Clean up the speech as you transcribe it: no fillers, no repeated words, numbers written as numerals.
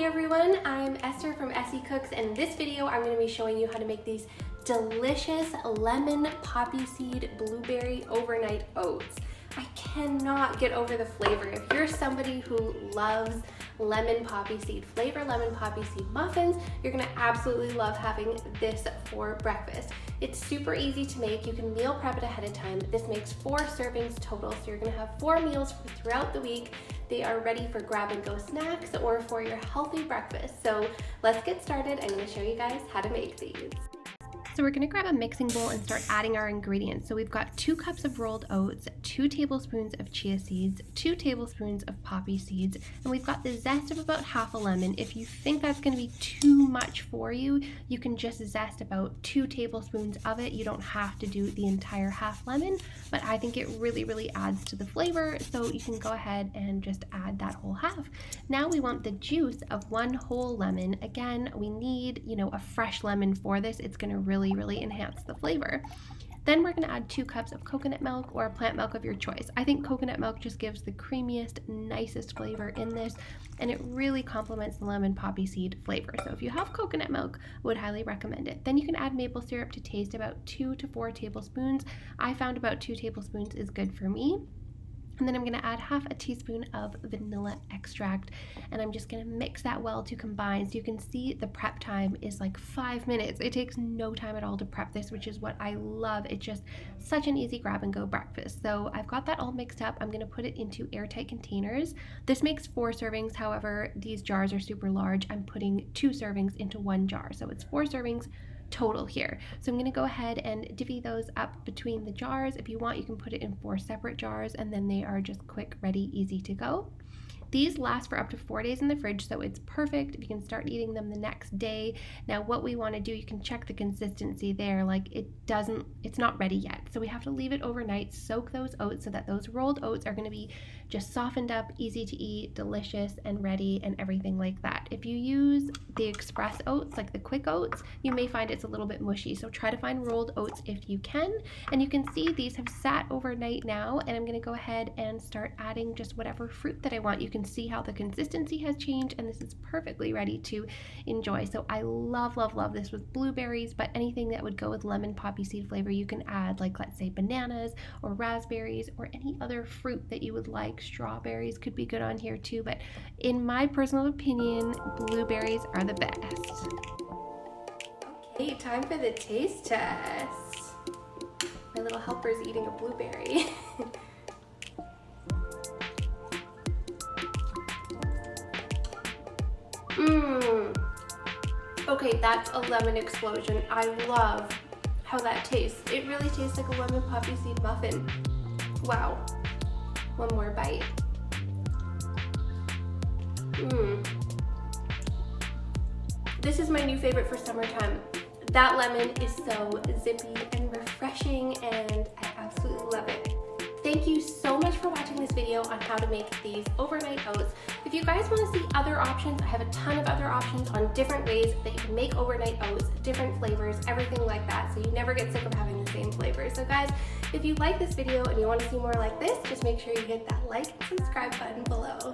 everyone, I'm Esther from ESSYCOOKS, and in this video I'm going to be showing you how to make these delicious lemon poppy seed blueberry overnight oats. I cannot get over the flavor. If you're somebody who loves lemon poppy seed flavor, lemon poppy seed muffins, you're gonna absolutely love having this for breakfast. It's super easy to make. You can meal prep it ahead of time. This makes 4 servings total, so you're gonna have 4 meals throughout the week. They are ready for grab and go snacks or for your healthy breakfast. So let's get started. I'm gonna show you guys how to make these. So we're gonna grab a mixing bowl and start adding our ingredients. So we've got 2 cups of rolled oats, 2 tablespoons of chia seeds, 2 tablespoons of poppy seeds, and we've got the zest of about half a lemon. If you think that's gonna be too much for you, you can just zest about 2 tablespoons of it. You don't have to do the entire half lemon, but I think it really adds to the flavor, so you can go ahead and just add that whole half. Now we want the juice of 1 whole lemon. Again, we need, a fresh lemon for this. It's gonna really enhance the flavor. Then we're going to add 2 cups of coconut milk or plant milk of your choice. I think coconut milk just gives the creamiest, nicest flavor in this, and it really complements the lemon poppy seed flavor. So if you have coconut milk, I would highly recommend it. Then you can add maple syrup to taste, about 2 to 4 tablespoons. I found about 2 tablespoons is good for me. And then I'm gonna add half a teaspoon of vanilla extract, and I'm just gonna mix that well to combine. So you can see the prep time is like 5 minutes. It takes no time at all to prep this, which is what I love. It's just such an easy grab and go breakfast. So I've got that all mixed up. I'm gonna put it into airtight containers. This makes 4 servings. However, these jars are super large. I'm putting 2 servings into 1 jar. So it's 4 servings total here. So I'm going to go ahead and divvy those up between the jars. If you want, you can put it in 4 separate jars, and then they are just quick, ready, easy to go. These last for up to 4 days in the fridge, so it's perfect. You can start eating them the next day. Now what we want to do, you can check the consistency there, like it's not ready yet. So we have to leave it overnight, soak those oats so that those rolled oats are going to be just softened up, easy to eat, delicious and ready and everything like that. If you use the express oats, like the quick oats, you may find it's a little bit mushy. So try to find rolled oats if you can. And you can see these have sat overnight now, and I'm going to go ahead and start adding just whatever fruit that I want. You can see how the consistency has changed, and this is perfectly ready to enjoy. So I love this with blueberries, but anything that would go with lemon poppy seed flavor you can add, like let's say bananas or raspberries or any other fruit that you would like. Strawberries could be good on here too, but in my personal opinion, blueberries are the best. Okay, time for the taste test. My little helper's eating a blueberry. Okay, that's a lemon explosion. I love how that tastes. It really tastes like a lemon poppy seed muffin. Wow. One more bite. This is my new favorite for summertime. That lemon is so zippy and refreshing, and I absolutely love it. Thank you so much for watching this video on how to make these overnight oats. If you guys want to see other options, I have a ton of other options on different ways that you can make overnight oats, different flavors, everything like that, so you never get sick of having the same flavor. So guys, if you like this video and you want to see more like this, just make sure you hit that like and subscribe button below.